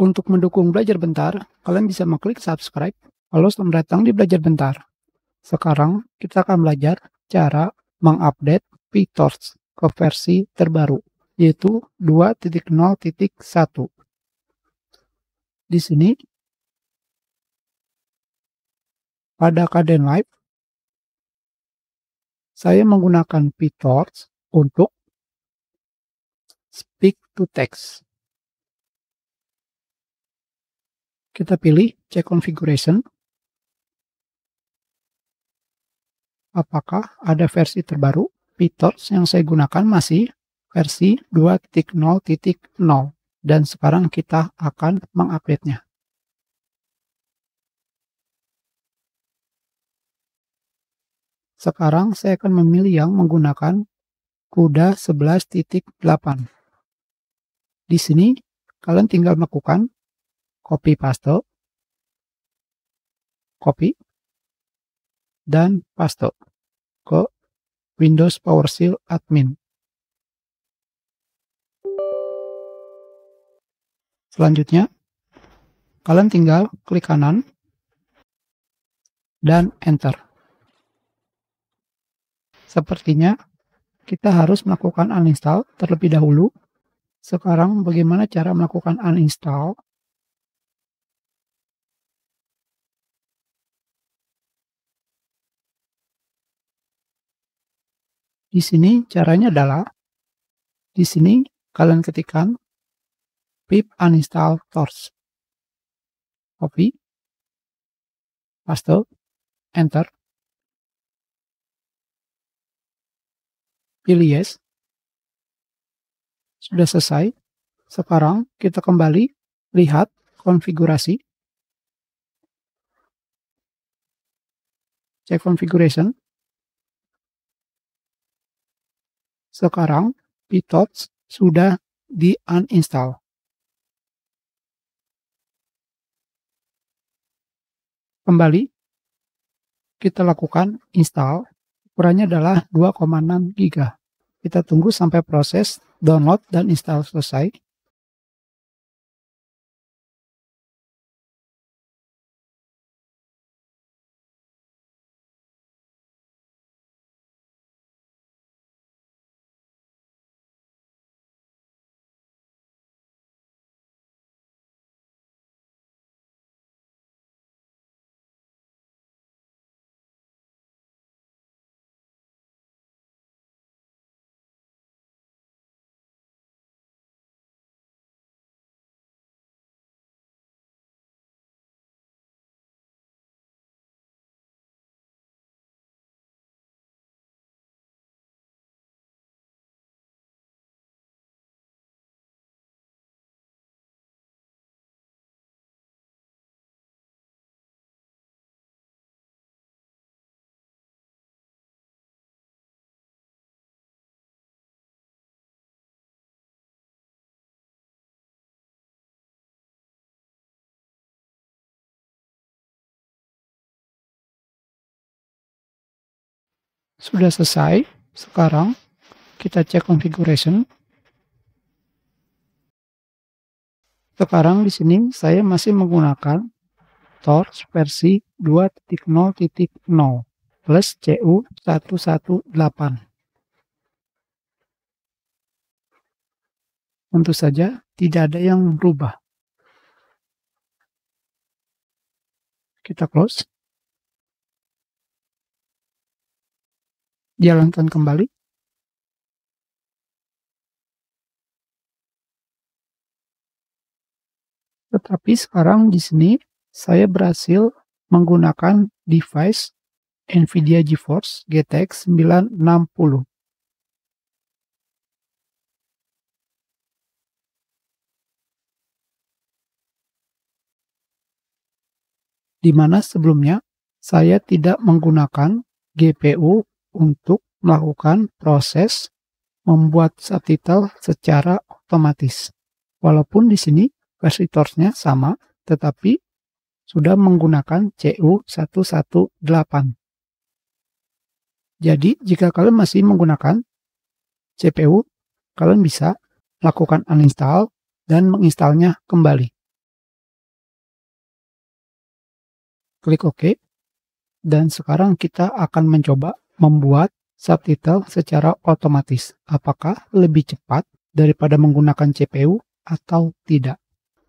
Untuk mendukung Belajar Bentar, kalian bisa mengklik subscribe. Halo, selamat datang di Belajar Bentar. Sekarang kita akan belajar cara mengupdate PyTorch ke versi terbaru, yaitu 2.0.1. Di sini, pada Kdenlive, saya menggunakan PyTorch untuk speak to text. Kita pilih check configuration. Apakah ada versi terbaru? PyTorch yang saya gunakan masih versi 2.0.0 dan sekarang kita akan mengupdate-nya. Sekarang saya akan memilih yang menggunakan CUDA 11.8. Di sini kalian tinggal melakukan copy paste, copy, dan paste ke Windows PowerShell admin. Selanjutnya, kalian tinggal klik kanan dan enter. Sepertinya kita harus melakukan uninstall terlebih dahulu. Sekarang bagaimana cara melakukan uninstall? Di sini caranya adalah, di sini kalian ketikkan pip uninstall torch, copy, paste, enter, pilih yes. Sudah selesai. Sekarang kita kembali lihat konfigurasi, cek configuration. Sekarang PyTorch sudah di uninstall. Kembali kita lakukan install. Ukurannya adalah 2,6 GB. Kita tunggu sampai proses download dan install selesai. Sudah selesai. Sekarang kita cek configuration. Sekarang di sini saya masih menggunakan Torch versi 2.0.0 plus CU 118. Tentu saja tidak ada yang berubah. Kita close. Jalankan kembali. Tetapi sekarang di sini saya berhasil menggunakan device NVIDIA GeForce GTX 960. Di mana sebelumnya saya tidak menggunakan GPU untuk melakukan proses membuat subtitle secara otomatis. Walaupun di sini versi torch-nya sama, tetapi sudah menggunakan CU 118. Jadi, jika kalian masih menggunakan CPU, kalian bisa lakukan uninstall dan menginstalnya kembali. Klik OK. Dan sekarang kita akan mencoba membuat subtitle secara otomatis. Apakah lebih cepat daripada menggunakan CPU atau tidak?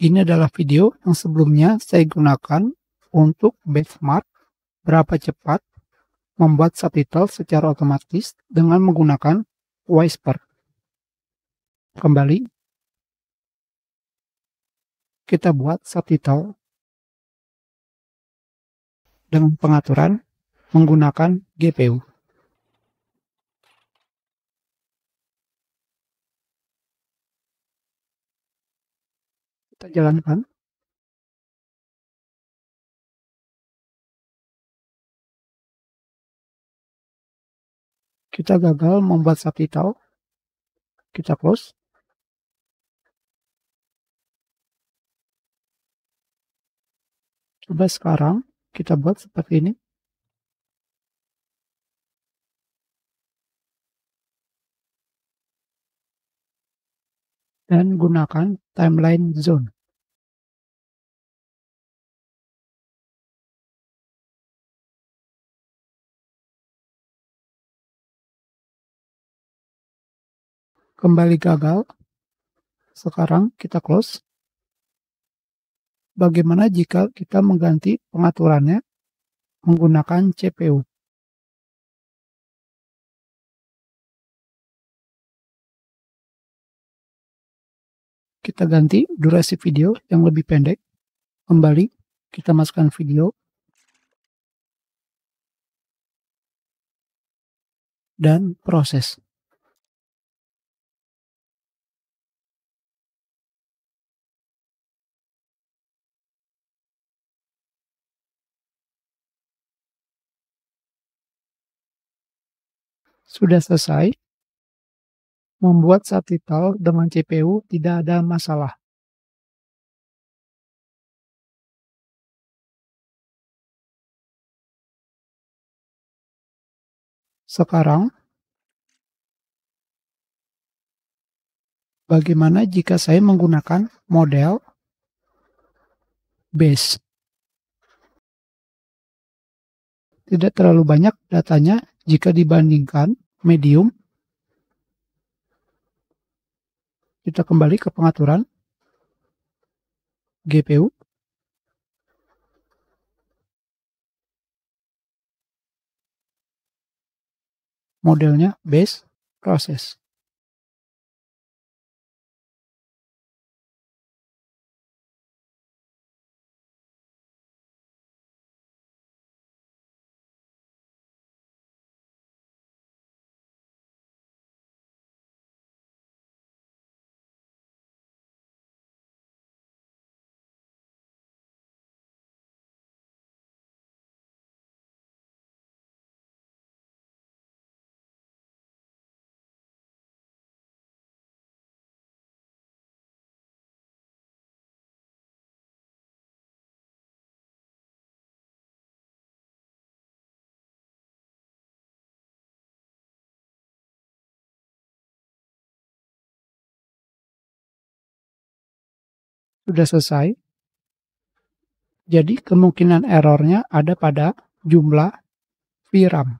Ini adalah video yang sebelumnya saya gunakan untuk benchmark berapa cepat membuat subtitle secara otomatis dengan menggunakan Whisper. Kembali, kita buat subtitle dengan pengaturan menggunakan GPU. Kita jalankan. Kita gagal membuat subtitle. Kita close. Coba sekarang kita buat seperti ini. Dan gunakan timeline zone. Kembali gagal. Sekarang kita close. Bagaimana jika kita mengganti pengaturannya menggunakan CPU? Kita ganti durasi video yang lebih pendek. Kembali, kita masukkan video. Dan proses. Sudah selesai. Membuat subtitle dengan CPU tidak ada masalah. Sekarang, bagaimana jika saya menggunakan model base? Tidak terlalu banyak datanya jika dibandingkan medium. Kita kembali ke pengaturan GPU. Modelnya base, proses. Sudah selesai. Jadi kemungkinan errornya ada pada jumlah VRAM.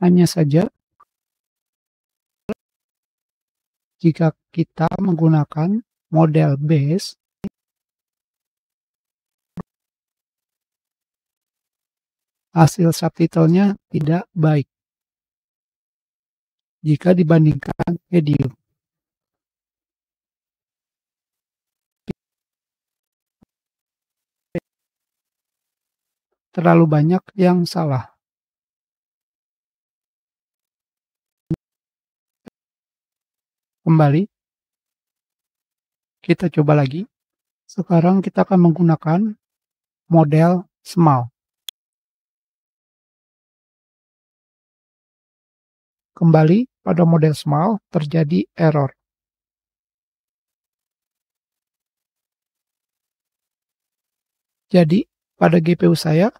Hanya saja jika kita menggunakan model base, hasil subtitlenya tidak baik jika dibandingkan medium. Terlalu banyak yang salah. Kembali, kita coba lagi. Sekarang kita akan menggunakan model small. Kembali pada model small, terjadi error. Jadi, pada GPU saya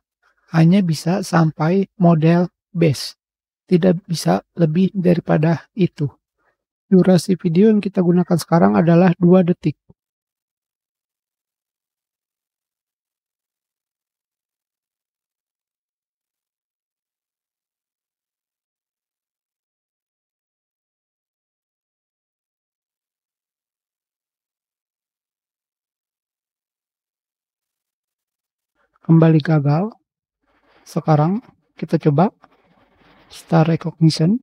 hanya bisa sampai model base. tidak bisa lebih daripada itu. Durasi video yang kita gunakan sekarang adalah 2 detik. Kembali gagal. Sekarang kita coba Star Recognition.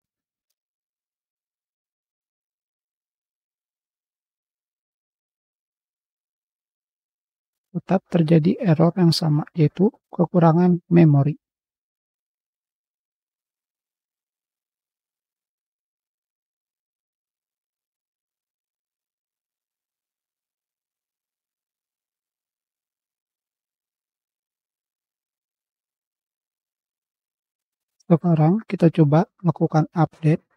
Tetap terjadi error yang sama, yaitu kekurangan memori. Sekarang kita coba lakukan update.